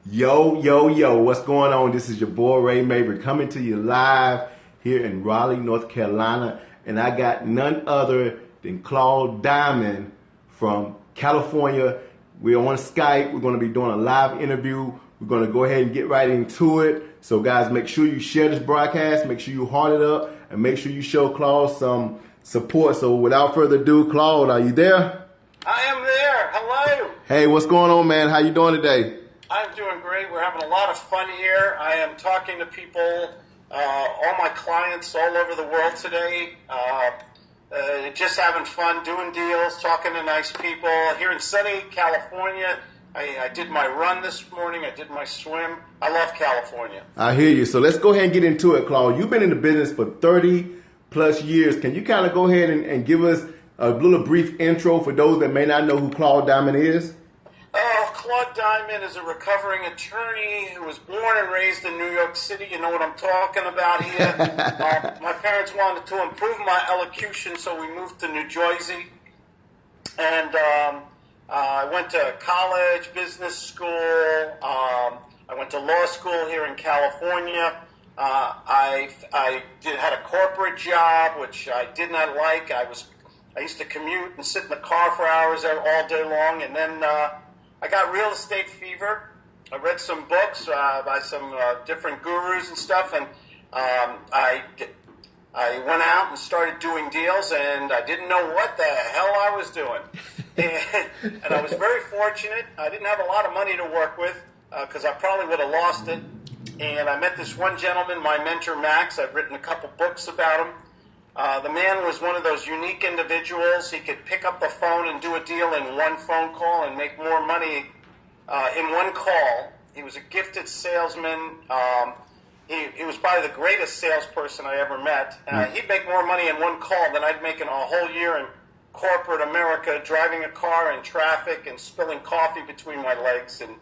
Yo, yo, yo, what's going on? This is your boy Ray Mabry coming to you live here in Raleigh, North Carolina. And I got none other than Claude Diamond from California. We're on Skype. We're going to be doing a live interview. We're going to go ahead and get right into it. So guys, make sure you share this broadcast. Make sure you heart it up and make sure you show Claude some support. So without further ado, Claude, are you there? I am there. Hello. Hey, what's going on, man? How you doing today? I'm doing great. We're having a lot of fun here. I am talking to people, all my clients all over the world today. Just having fun, doing deals, talking to nice people. Here in sunny California, I did my run this morning. I did my swim. I love California. I hear you. So let's go ahead and get into it, Claude. You've been in the business for 30 plus years. Can you kind of go ahead and give us a little brief intro for those that may not know who Claude Diamond is? Claude Diamond is a recovering attorney who was born and raised in New York City. You know what I'm talking about here. My parents wanted to improve my elocution, so we moved to New Jersey. And I went to college, business school. I went to law school here in California. I had a corporate job, which I did not like. I used to commute and sit in the car for hours all day long, and then I got real estate fever. I read some books by some different gurus and stuff, and I went out and started doing deals, and I didn't know what the hell I was doing. And I was very fortunate. I didn't have a lot of money to work with because I probably would have lost it. And I met this one gentleman, my mentor, Max. I've written a couple books about him. The man was one of those unique individuals. He could pick up the phone and do a deal in one phone call and make more money in one call. He was a gifted salesman. He was probably the greatest salesperson I ever met. He'd make more money in one call than I'd make in a whole year in corporate America, driving a car in traffic and spilling coffee between my legs and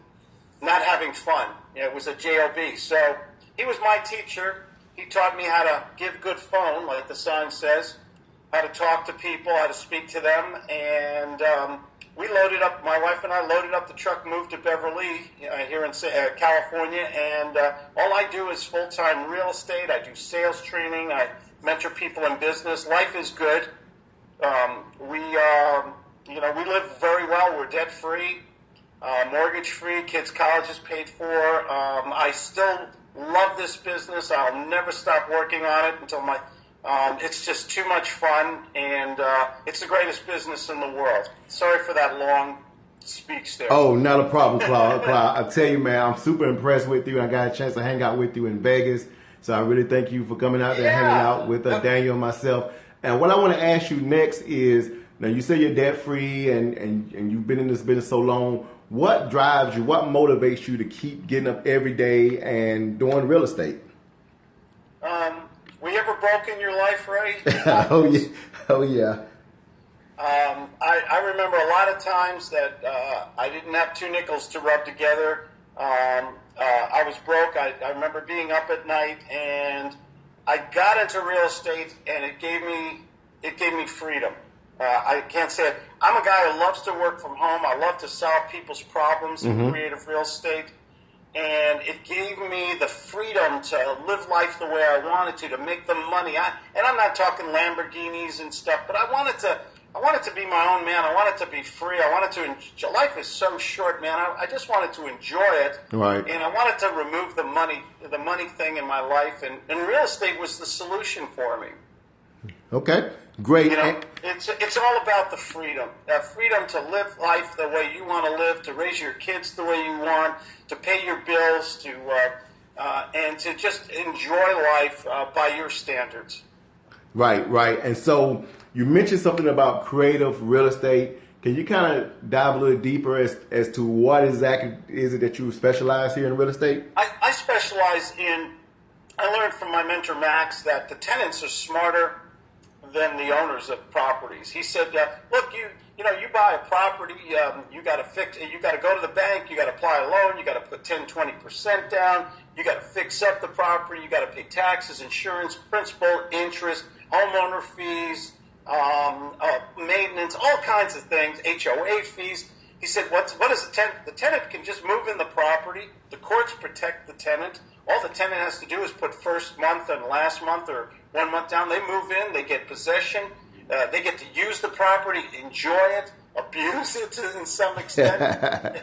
not having fun. It was a job. So he was my teacher. He taught me how to give good phone, like the sign says, how to talk to people, how to speak to them, and we loaded up, my wife and I loaded up the truck, moved to Beverly here in California, and all I do is full-time real estate. I do sales training. I mentor people in business. Life is good. We live very well. We're debt-free, mortgage-free, kids' college is paid for. I still love this business. I'll never stop working on it until it's just too much fun, and it's the greatest business in the world. Sorry for that long speech there. Oh, not a problem, Claude. Claude, I tell you, man, I'm super impressed with you. I got a chance to hang out with you in Vegas, so I really thank you for coming out there and hanging out with Daniel and myself. And what I want to ask you next is, now you say you're debt-free and you've been in this business so long. What drives you? What motivates you to keep getting up every day and doing real estate? Were you ever broke in your life, Ray? Oh yeah. I remember a lot of times that I didn't have two nickels to rub together. I was broke. I remember being up at night, and I got into real estate, and it gave me freedom. I can't say it. I'm a guy who loves to work from home. I love to solve people's problems in creative real estate. And it gave me the freedom to live life the way I wanted to make the money. And I'm not talking Lamborghinis and stuff, but I wanted to be my own man. I wanted to be free. I wanted to enjoy. Life is so short, man. I just wanted to enjoy it. Right. And I wanted to remove the money thing in my life. And real estate was the solution for me. Okay, great. You know, it's all about the freedom. Freedom to live life the way you want to live, to raise your kids the way you want, to pay your bills, and to just enjoy life by your standards. Right. And so you mentioned something about creative real estate. Can you kind of dive a little deeper as to what exactly is it that you specialize here in real estate? I specialize in, I learned from my mentor Max that the tenants are smarter than the owners of properties. He said, look, you buy a property, you got to go to the bank, you got to apply a loan, you got to put 10-20% down, you got to fix up the property, you got to pay taxes, insurance, principal, interest, homeowner fees, maintenance, all kinds of things, HOA fees. He said, what is the tenant? The tenant can just move in the property. The courts protect the tenant. All the tenant has to do is put first month and last month or 1 month down. They move in. They get possession. They get to use the property, enjoy it, abuse it to some extent. And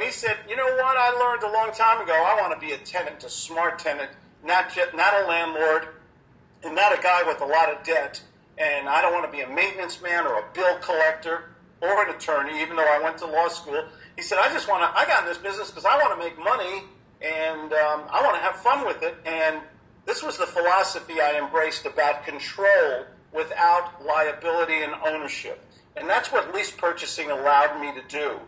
he said, you know what? I learned a long time ago. I want to be a tenant, a smart tenant, not a landlord, and not a guy with a lot of debt. And I don't want to be a maintenance man or a bill collector or an attorney, even though I went to law school. He said, I got in this business because I want to make money and I want to have fun with it. And this was the philosophy I embraced about control without liability and ownership. And that's what lease purchasing allowed me to do,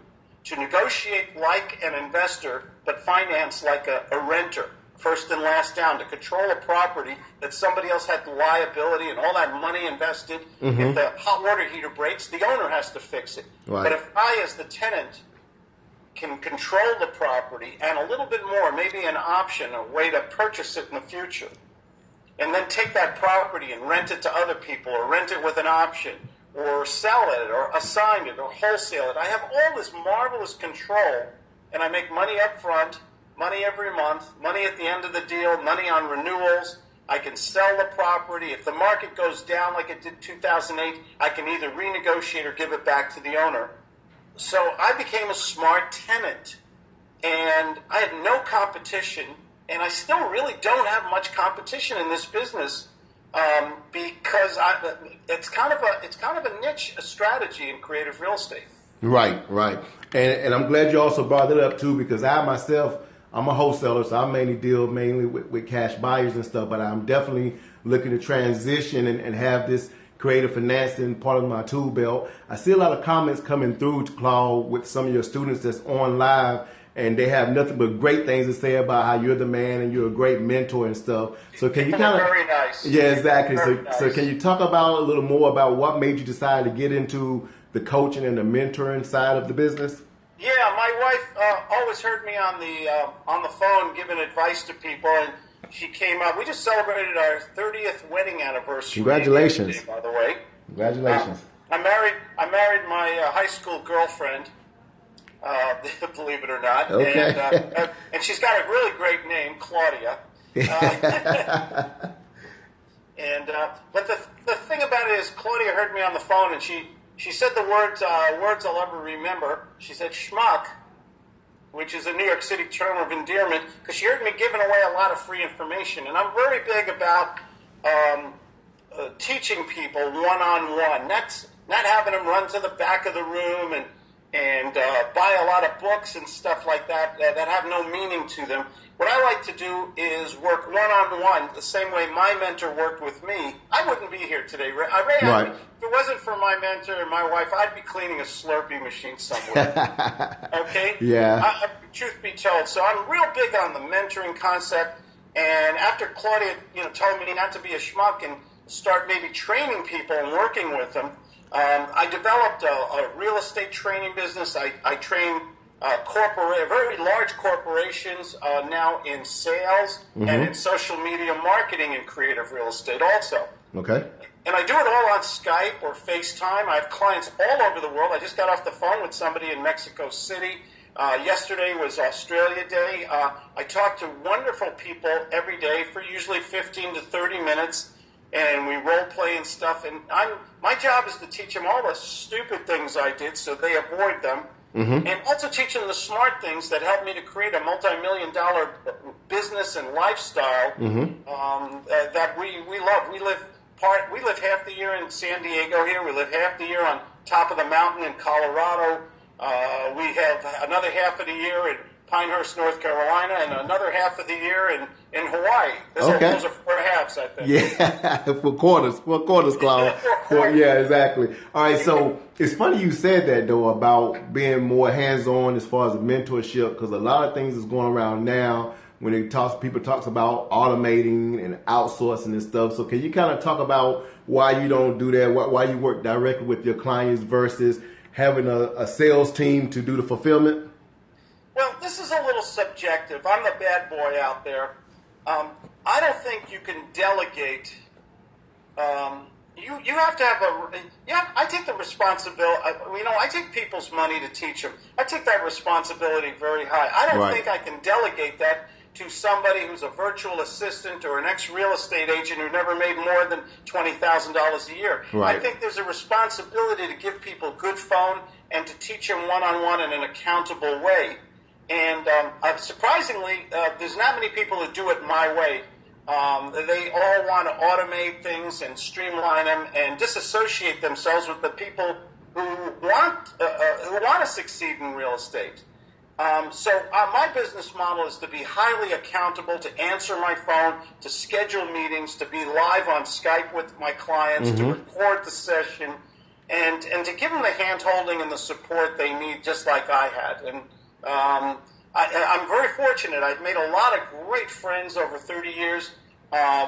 to negotiate like an investor, but finance like a renter, first and last down, to control a property that somebody else had the liability and all that money invested. If the hot water heater breaks, the owner has to fix it. Right. But if I, as the tenant, can control the property and a little bit more, maybe an option, a way to purchase it in the future, and then take that property and rent it to other people or rent it with an option or sell it or assign it or wholesale it. I have all this marvelous control, and I make money up front, money every month, money at the end of the deal, money on renewals. I can sell the property. If the market goes down like it did 2008, I can either renegotiate or give it back to the owner. So I became a smart tenant, and I had no competition, and I still really don't have much competition in this business because it's kind of a niche, a strategy in creative real estate. Right. And I'm glad you also brought it up too, because I myself, I'm a wholesaler, so I mainly deal with cash buyers and stuff, but I'm definitely looking to transition and have this creative financing part of my tool belt. I see a lot of comments coming through, Claude, with some of your students that's on live, and they have nothing but great things to say about how you're the man and you're a great mentor and stuff. So can you kind of... Very nice. Yeah, exactly. Nice. So can you talk about a little more about what made you decide to get into the coaching and the mentoring side of the business? Yeah, my wife always heard me on the phone giving advice to people, and she came up. We just celebrated our 30th wedding anniversary. Congratulations! By the way, congratulations. I married my high school girlfriend. Believe it or not. Okay. And she's got a really great name, Claudia. But the thing about it is, Claudia heard me on the phone, and she said the words I'll ever remember. She said schmuck, which is a New York City term of endearment, because she heard me giving away a lot of free information. And I'm very big about teaching people one-on-one. That's not having them run to the back of the room and buy a lot of books and stuff like that that have no meaning to them. What I like to do is work one-on-one the same way my mentor worked with me. I wouldn't be here today, Ray. Right. If it wasn't for my mentor and my wife, I'd be cleaning a Slurpee machine somewhere. Okay? Yeah. Truth be told. So I'm real big on the mentoring concept. And after Claudia, told me not to be a schmuck and start maybe training people and working with them, I developed a real estate training business. I train very large corporations now in sales and in social media marketing and creative real estate also. Okay. And I do it all on Skype or FaceTime. I have clients all over the world. I just got off the phone with somebody in Mexico City. Yesterday was Australia Day. I talk to wonderful people every day for usually 15 to 30 minutes, and we role play and stuff. And my job is to teach them all the stupid things I did so they avoid them. And also teach them the smart things that help me to create a multi-million-dollar business and lifestyle that we love. We live half the year in San Diego here. We live half the year on top of the mountain in Colorado. We have another half of the year in Pinehurst, North Carolina, and another half of the year in Hawaii. Those are 4 halves, I think. Yeah, 4 quarters, Claude. Yeah, exactly. All right, so it's funny you said that, though, about being more hands-on as far as mentorship, because a lot of things is going around now when people talk about automating and outsourcing and stuff. So can you kind of talk about why you don't do that, why you work directly with your clients versus having a sales team to do the fulfillment? Well, this is a little subjective. I'm the bad boy out there. I don't think you can delegate. you have to have I take the responsibility. I take people's money to teach them. I take that responsibility very high. I don't think I can delegate that to somebody who's a virtual assistant or an ex-real estate agent who never made more than $20,000 a year. Right. I think there's a responsibility to give people good phone and to teach them one-on-one in an accountable way. And surprisingly, there's not many people who do it my way. They all want to automate things and streamline them and disassociate themselves with the people who want to succeed in real estate. So my business model is to be highly accountable, to answer my phone, to schedule meetings, to be live on Skype with my clients, to record the session, and to give them the hand-holding and the support they need, just like I had. And I'm very fortunate. I've made a lot of great friends over 30 years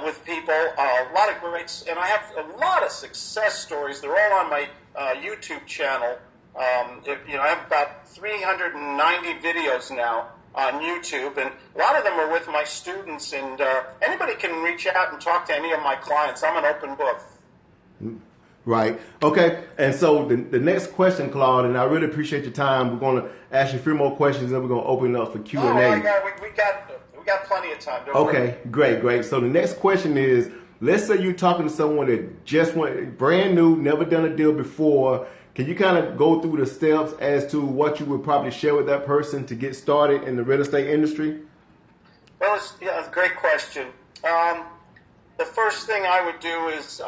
with people, a lot of greats, and I have a lot of success stories. They're all on my YouTube channel. I have about 390 videos now on YouTube, and a lot of them are with my students, and anybody can reach out and talk to any of my clients. I'm an open book. Right. Okay. And so the next question, Claude, and I really appreciate your time. We're going to ask you a few more questions, and then we're going to open it up for Q&A. Oh my God, we got plenty of time. Don't worry. Great. So the next question is, let's say you're talking to someone that just went brand new, never done a deal before. Can you kind of go through the steps as to what you would probably share with that person to get started in the real estate industry? Well, it's a great question. The first thing I would do is,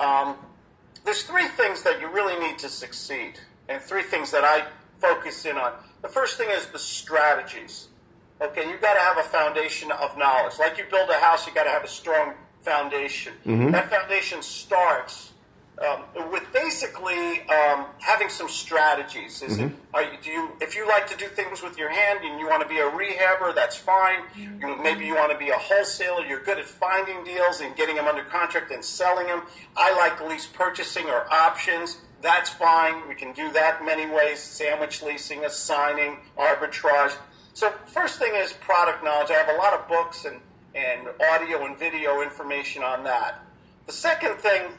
there's three things that you really need to succeed, and three things that I focus in on. The first thing is the strategies. Okay, you've got to have a foundation of knowledge. Like you build a house, you've got to have a strong foundation. That foundation starts with basically having some strategies. If you like to do things with your hand and you want to be a rehabber, that's fine. Maybe you want to be a wholesaler. You're good at finding deals and getting them under contract and selling them. I like lease purchasing or options. That's fine. We can do that many ways: sandwich leasing, assigning, arbitrage. So first thing is product knowledge. I have a lot of books and audio and video information on that. The second thing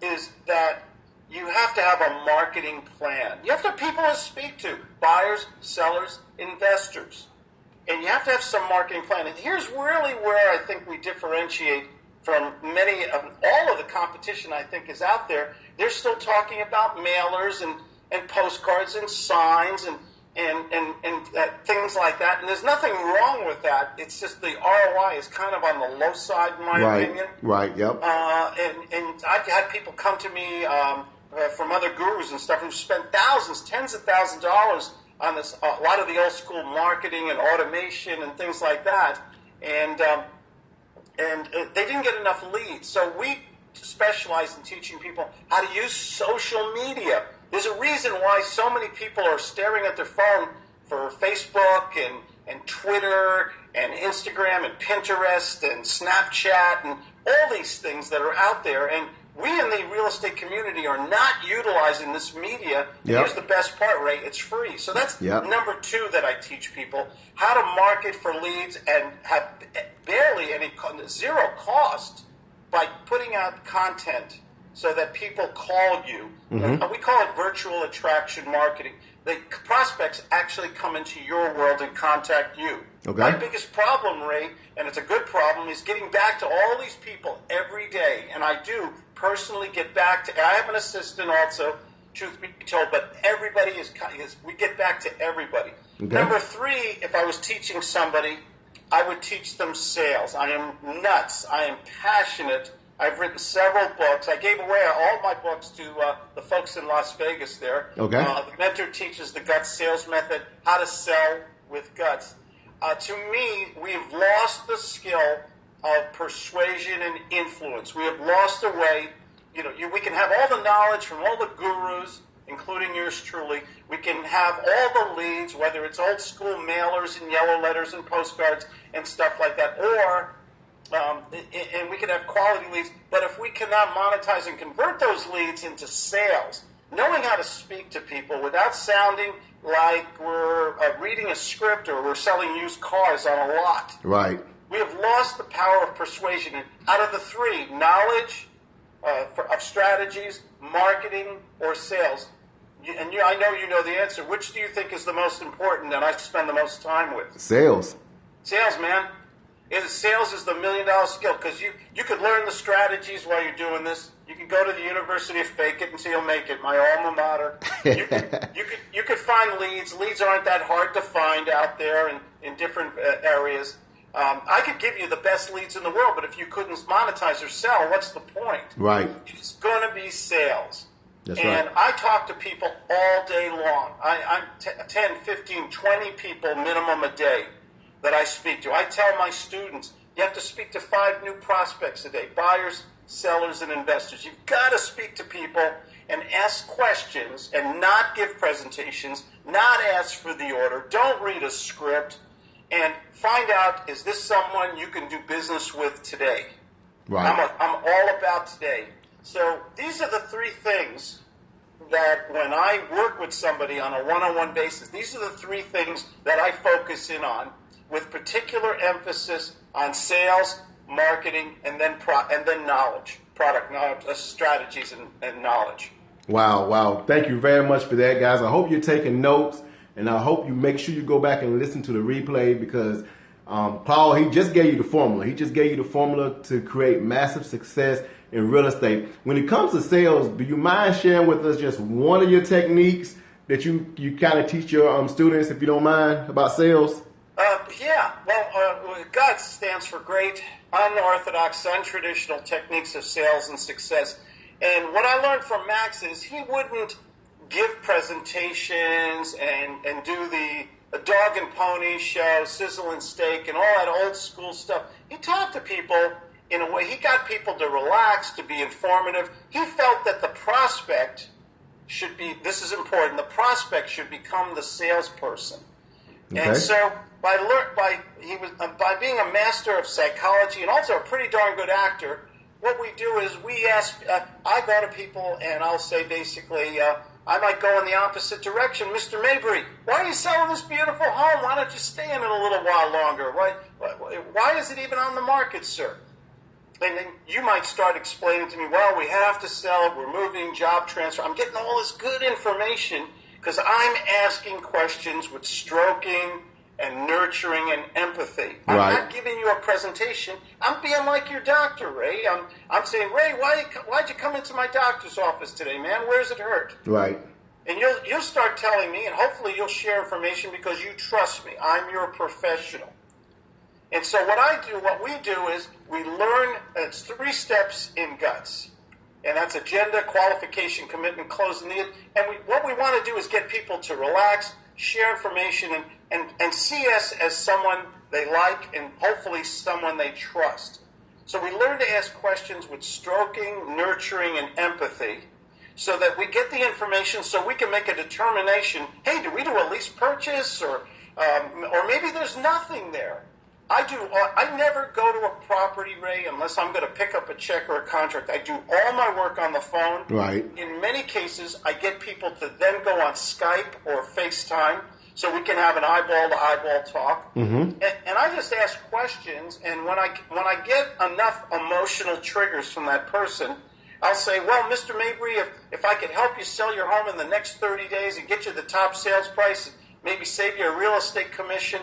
is that you have to have a marketing plan. You have to have people to speak to: buyers, sellers, investors. And you have to have some marketing plan. And here's really where I think we differentiate from all of the competition I think is out there. They're still talking about mailers and postcards and signs and things like that. And there's nothing wrong with that. It's just the ROI is kind of on the low side, in my opinion. Right, yep. And I've had people come to me from other gurus and stuff who've spent thousands, tens of thousands of dollars on this, a lot of the old school marketing and automation and things like that. And they didn't get enough leads. So we specialize in teaching people how to use social media. There's a reason why so many people are staring at their phone for Facebook and Twitter and Instagram and Pinterest and Snapchat and all these things that are out there. And we in the real estate community are not utilizing this media. Here's the best part, Ray. It's free. So that's number two that I teach people: how to market for leads and have barely zero cost by putting out content so that people call you. We call it virtual attraction marketing. The prospects actually come into your world and contact you. Okay. My biggest problem, Ray, and it's a good problem, is getting back to all these people every day. And I do personally get back to, I have an assistant also, truth be told, but everybody we get back to everybody. Okay. Number three, if I was teaching somebody, I would teach them sales. I am nuts. I am passionate. I've written several books. I gave away all my books to the folks in Las Vegas there. Okay. The mentor teaches the guts sales method, how to sell with guts. To me, we've lost the skill of persuasion and influence. We have lost a way. We can have all the knowledge from all the gurus, including yours truly. We can have all the leads, whether it's old school mailers and yellow letters and postcards and stuff like that, or and we can have quality leads, but if we cannot monetize and convert those leads into sales, knowing how to speak to people without sounding like we're reading a script or we're selling used cars on a lot. Right. We have lost the power of persuasion. And out of the three, knowledge, of strategies, marketing, or sales? I know you know the answer. Which do you think is the most important that I spend the most time with? Sales. Sales, man. Sales is the $1 million skill, because you could learn the strategies while you're doing this. You can go to the University of Fake It until you'll make it, my alma mater. You could find leads. Leads aren't that hard to find out there in different areas. I could give you the best leads in the world, but if you couldn't monetize or sell, what's the point? Right. It's going to be sales. That's and right. I talk to people all day long. I'm 10, 15, 20 people minimum a day that I speak to. I tell my students, you have to speak to 5 new prospects a day, buyers, sellers, and investors. You've got to speak to people and ask questions and not give presentations, not ask for the order, don't read a script, and find out, is this someone you can do business with today? Right. I'm all about today. So these are the 3 things that when I work with somebody on a one-on-one basis, these are the 3 things that I focus in on, with particular emphasis on sales, marketing, and then knowledge, product knowledge, strategies, and knowledge. Wow. Thank you very much for that, guys. I hope you're taking notes, and I hope you make sure you go back and listen to the replay, because Paul, he just gave you the formula. He just gave you the formula to create massive success in real estate. When it comes to sales, do you mind sharing with us just one of your techniques that you kind of teach your students, if you don't mind, about sales? Yeah. Well, GUT stands for Great Unorthodox, Untraditional Techniques of Sales and Success. And what I learned from Max is he wouldn't give presentations and do the dog and pony show, sizzle and steak, and all that old school stuff. He talked to people in a way, he got people to relax, to be informative. He felt that the prospect should be, this is important, the prospect should become the salesperson. Okay. And so by being a master of psychology and also a pretty darn good actor, what we do is we ask, I go to people and I'll say basically, I might go in the opposite direction. Mr. Mabry, why are you selling this beautiful home? Why don't you stay in it a little while longer? Why is it even on the market, sir? And then you might start explaining to me, well, we have to sell it, we're moving, job transfer. I'm getting all this good information because I'm asking questions with stroking and nurturing and empathy. I'm not giving you a presentation. I'm being like your doctor, Ray. I'm saying, Ray, why'd you come into my doctor's office today, man? Where's it hurt? Right. And you'll start telling me, and hopefully you'll share information because you trust me. I'm your professional. And so what we do is we learn, it's 3 steps in GUTS. And that's agenda, qualification, commitment, close, and need. And what we want to do is get people to relax, share information, and see us as someone they like and hopefully someone they trust. So we learn to ask questions with stroking, nurturing, and empathy so that we get the information so we can make a determination, hey, do we do a lease purchase or maybe there's nothing there. I never go to a property, Ray, unless I'm going to pick up a check or a contract. I do all my work on the phone. Right. In many cases, I get people to then go on Skype or FaceTime so we can have an eyeball-to-eyeball talk. Mm-hmm. And I just ask questions, and when I get enough emotional triggers from that person, I'll say, well, Mr. Mabry, if I could help you sell your home in the next 30 days and get you the top sales price and maybe save you a real estate commission,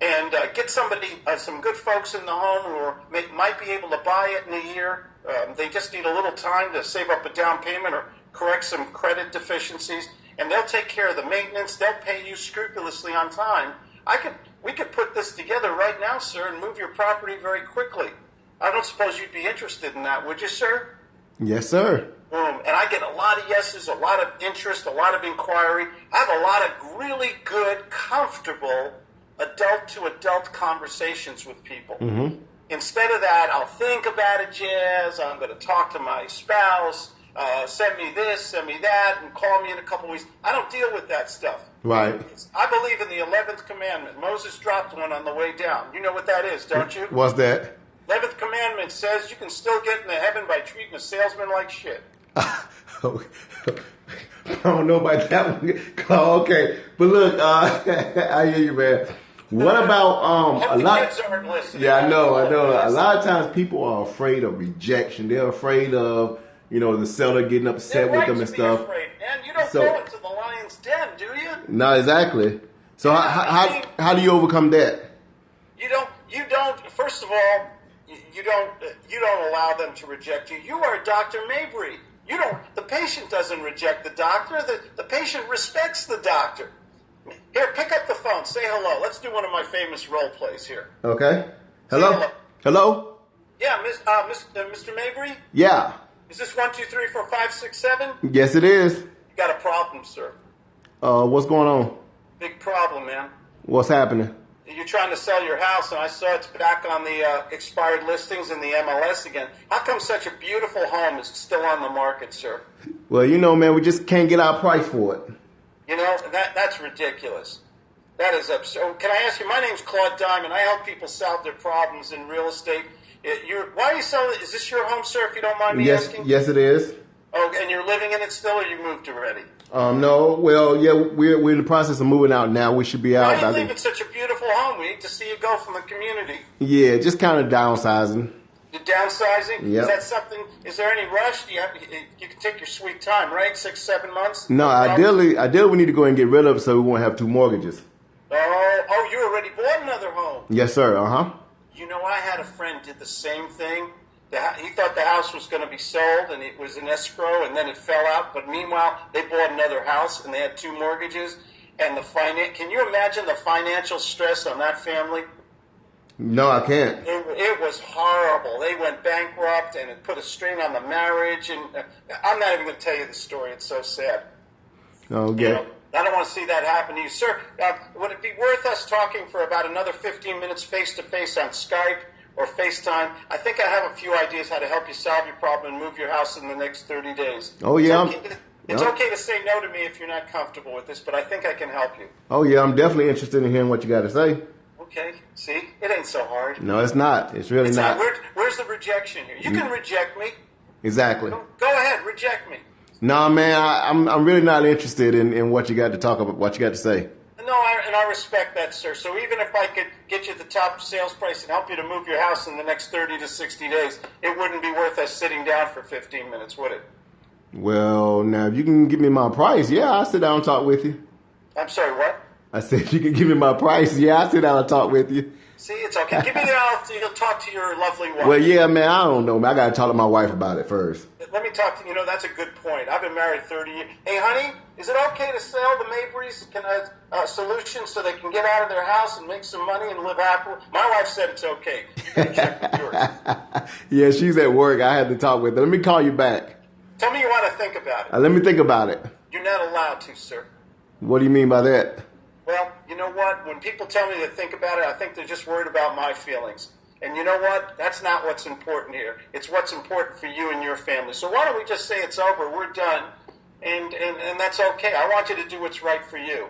and get somebody, some good folks in the home who might be able to buy it in a year. They just need a little time to save up a down payment or correct some credit deficiencies, and they'll take care of the maintenance. They'll pay you scrupulously on time. We could put this together right now, sir, and move your property very quickly. I don't suppose you'd be interested in that, would you, sir? Yes, sir. Boom. And I get a lot of yeses, a lot of interest, a lot of inquiry. I have a lot of really good, comfortable adult-to-adult conversations with people. Mm-hmm. Instead of that, I'll think about it, Jazz. I'm going to talk to my spouse. Send me this, send me that, and call me in a couple weeks. I don't deal with that stuff. Right. I believe in the 11th commandment. Moses dropped one on the way down. You know what that is, don't you? What's that? 11th commandment says you can still get into heaven by treating a salesman like shit. I don't know about that one. Oh, okay. But look, I hear you, man. What about Hope a the lot? kids aren't listening. Yeah, I know. A lot of times people are afraid of rejection. They're afraid of the seller getting upset They're with right them to and be stuff. afraid, man. You don't So- go into the lion's den, do you? No, exactly. So how do you overcome that? You don't. First of all, you don't allow them to reject you. You are Dr. Mabry. You don't. The patient doesn't reject the doctor. The patient respects the doctor. Here, pick up the phone. Say hello. Let's do one of my famous role plays here. Okay. Hello. Hello. Hello. Yeah, Mr. Mabry. Yeah. Is this 1, 2, 3, 4, 5, 6, 7? Yes, it is. You got a problem, sir. What's going on? Big problem, man. What's happening? You're trying to sell your house, and I saw it's back on the expired listings in the MLS again. How come such a beautiful home is still on the market, sir? Well, man, we just can't get our price for it. That's ridiculous. That is absurd. Can I ask you? My name's Claude Diamond. I help people solve their problems in real estate. Why are you selling? Is this your home, sir? If you don't mind me asking. Yes, it is. Oh, and you're living in it still, or you moved already? No. Well, yeah, we're in the process of moving out now. We should be out. Why are you leaving such a beautiful home? We hate to see you go from the community. Yeah, just kind of downsizing. You're downsizing? Yep. Is that something? Is there any rush? You can take your sweet time, right? 6, 7 months? No, ideally we need to go and get rid of it so we won't have 2 mortgages. Oh, you already bought another home. Yes, sir. Uh-huh. I had a friend did the same thing. He thought the house was going to be sold, and it was in escrow, and then it fell out. But meanwhile, they bought another house, and they had 2 mortgages. And can you imagine the financial stress on that family? No, I can't. It was horrible. They went bankrupt, and it put a strain on the marriage. And I'm not even going to tell you the story. It's so sad. Okay. I don't want to see that happen to you. Sir, would it be worth us talking for about another 15 minutes face-to-face on Skype or FaceTime? I think I have a few ideas how to help you solve your problem and move your house in the next 30 days. Oh, yeah. It's okay to say no to me if you're not comfortable with this, but I think I can help you. Oh, yeah, I'm definitely interested in hearing what you got to say. Okay, see? It ain't so hard. No, it's not. It's really not. Where's the rejection here? You can reject me. Exactly. Go ahead, reject me. No, man, I'm really not interested in what you got to talk about, what you got to say. No, I respect that, sir. So even if I could get you the top sales price and help you to move your house in the next 30 to 60 days, it wouldn't be worth us sitting down for 15 minutes, would it? Well, now, if you can give me my price, yeah, I'll sit down and talk with you. I'm sorry, what? I said, if you can give me my price, yeah, I'll sit down and talk with you. See, it's okay. Give me you'll talk to your lovely wife. Well, yeah, man, I don't know, man. I got to talk to my wife about it first. Let me talk to you. That's a good point. I've been married 30 years. Hey, honey, is it okay to sell the Mabrys a solution so they can get out of their house and make some money and live happily? My wife said it's okay. You can check with yours. Yeah, she's at work. I had to talk with her. Let me call you back. Tell me you want to think about it. Let me think about it. You're not allowed to, sir. What do you mean by that? Well, you know what? When people tell me to think about it, I think they're just worried about my feelings. And you know what? That's not what's important here. It's what's important for you and your family. So why don't we just say it's over, we're done, and that's okay. I want you to do what's right for you.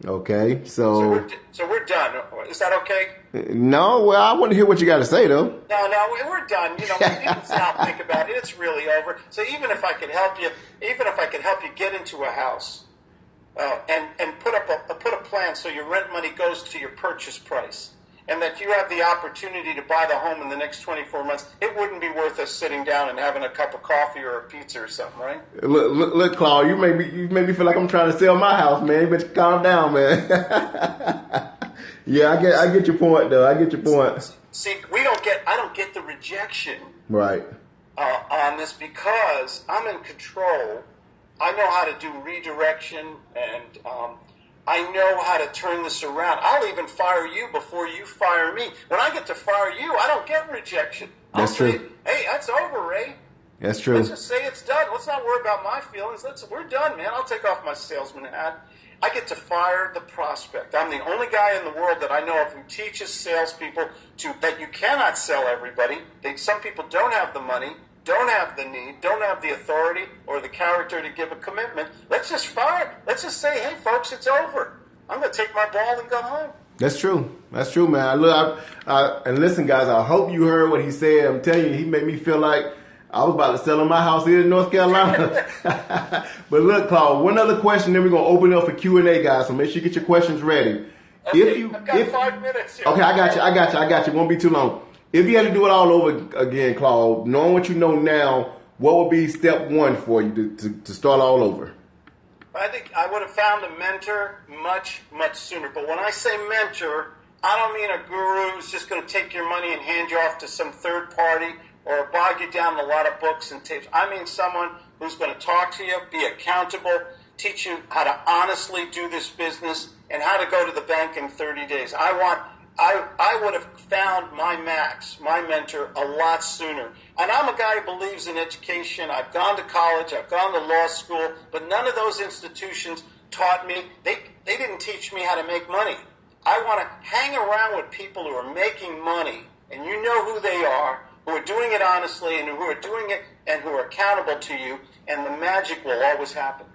Okay, So we're done. Is that okay? No, well, I want to hear what you got to say, though. No, we're done. When people stop, think about it, it's really over. So even if I could help you get into a house, and put a plan so your rent money goes to your purchase price, and that you have the opportunity to buy the home in the next 24 months, it wouldn't be worth us sitting down and having a cup of coffee or a pizza or something, right? Look, Claude, you made me feel like I'm trying to sell my house, man. But calm down, man. Yeah, I get your point, though. I get your point. See, I don't get the rejection, right, on this because I'm in control. I know how to do redirection, and I know how to turn this around. I'll even fire you before you fire me. When I get to fire you, I don't get rejection. That's true. Say, hey, that's over, Ray. That's true. Let's just say it's done. Let's not worry about my feelings. We're done, man. I'll take off my salesman hat. I get to fire the prospect. I'm the only guy in the world that I know of who teaches salespeople that you cannot sell everybody. Some people don't have the money, don't have the need, don't have the authority or the character to give a commitment. Let's just fire. Let's just say, hey, folks, it's over. I'm going to take my ball and go home. That's true. That's true, man. Look, and listen, guys, I hope you heard what he said. I'm telling you, he made me feel like I was about to sell in my house here in North Carolina. But look, Claude, one other question, then we're going to open it up for Q&A, guys. So make sure you get your questions ready. Okay, I've got 5 minutes here. Okay, I got you. Won't be too long. If you had to do it all over again, Claude, knowing what you know now, what would be step one for you to start all over? I think I would have found a mentor much, much sooner. But when I say mentor, I don't mean a guru who's just going to take your money and hand you off to some third party or bog you down in a lot of books and tapes. I mean someone who's going to talk to you, be accountable, teach you how to honestly do this business and how to go to the bank in 30 days. I would have found my mentor, a lot sooner. And I'm a guy who believes in education. I've gone to college, I've gone to law school, but none of those institutions taught me. They didn't teach me how to make money. I want to hang around with people who are making money, and you know who they are, who are doing it honestly, and who are doing it and who are accountable to you, and the magic will always happen.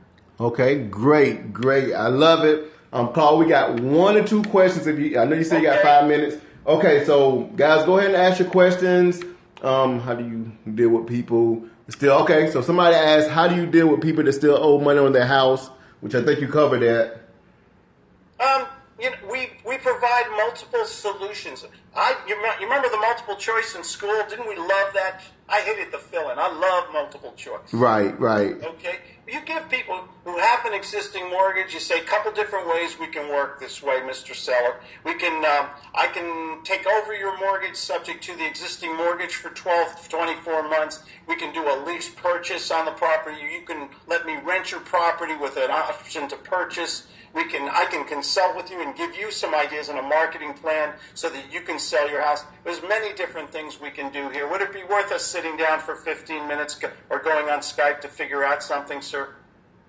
Okay, great. I love it. Claude, we got 1 or 2 questions. I know you said you got 5 minutes. Okay, so guys, go ahead and ask your questions. How do you deal with people still? Okay, so somebody asked, how do you deal with people that still owe money on their house? Which I think you covered that. We provide multiple solutions. You remember the multiple choice in school? Didn't we love that? I hated the fill-in. I love multiple choice. Right. Okay. You give people who have an existing mortgage, you say a couple different ways we can work this way, Mr. Seller. I can take over your mortgage subject to the existing mortgage for 12 to 24 months. We can do a lease purchase on the property. You can let me rent your property with an option to purchase. I can consult with you and give you some ideas on a marketing plan so that you can sell your house. There's many different things we can do here. Would it be worth us sitting down for 15 minutes or going on Skype to figure out something, sir?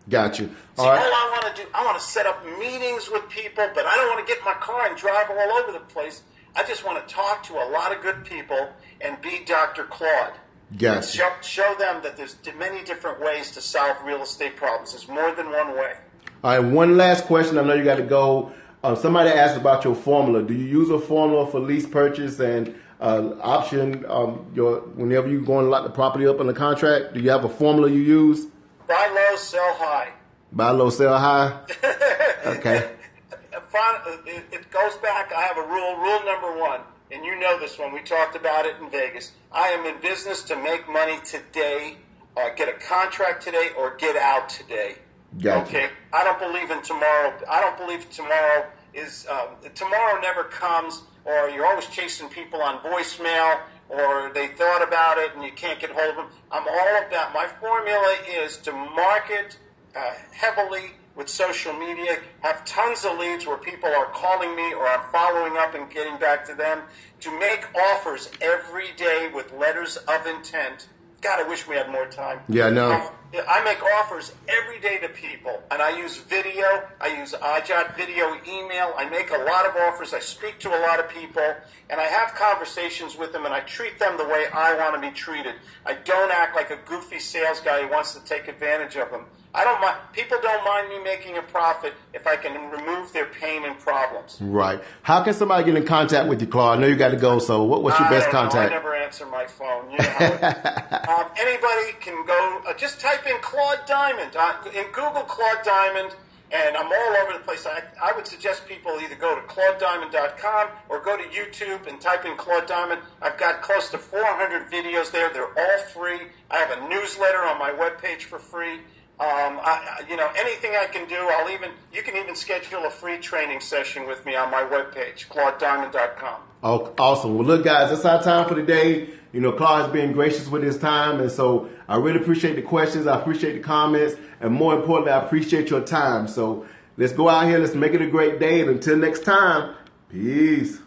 Got you. All I want to do, I want to set up meetings with people, but I don't want to get in my car and drive all over the place. I just want to talk to a lot of good people and be Dr. Claude. Got you. Show them that there's many different ways to solve real estate problems. There's more than one way. All right, one last question. I know you got to go. Somebody asked about your formula. Do you use a formula for lease purchase and option? Whenever you go and lock the property up in the contract, do you have a formula you use? Buy low, sell high. Buy low, sell high. Okay. It goes back. I have a rule. Rule number 1, and you know this one. We talked about it in Vegas. I am in business to make money today, get a contract today, or get out today. Gotcha. Okay, I don't believe in tomorrow. I don't believe tomorrow never comes, or you're always chasing people on voicemail, or they thought about it and you can't get hold of them. I'm all about, my formula is to market heavily with social media, have tons of leads where people are calling me or I'm following up and getting back to them, to make offers every day with letters of intent. God, I wish we had more time. Yeah, no. I make offers every day to people, and I use video. I jot video, email. I make a lot of offers. I speak to a lot of people, and I have conversations with them, and I treat them the way I want to be treated. I don't act like a goofy sales guy who wants to take advantage of them. I don't mind. People don't mind me making a profit if I can remove their pain and problems. Right. How can somebody get in contact with you, Claude? I know you got to go, so what's your best contact? I never answer my phone. You know anybody can go, just type in Claude Diamond. In Google Claude Diamond, and I'm all over the place. I would suggest people either go to ClaudeDiamond.com or go to YouTube and type in Claude Diamond. I've got close to 400 videos there. They're all free. I have a newsletter on my webpage for free. Anything I can do, you can even schedule a free training session with me on my webpage, ClaudeDiamond.com. Oh, awesome. Well, look, guys, that's our time for today. Claude has been gracious with his time, and so I really appreciate the questions. I appreciate the comments, and more importantly, I appreciate your time. So let's go out here. Let's make it a great day, and until next time, peace.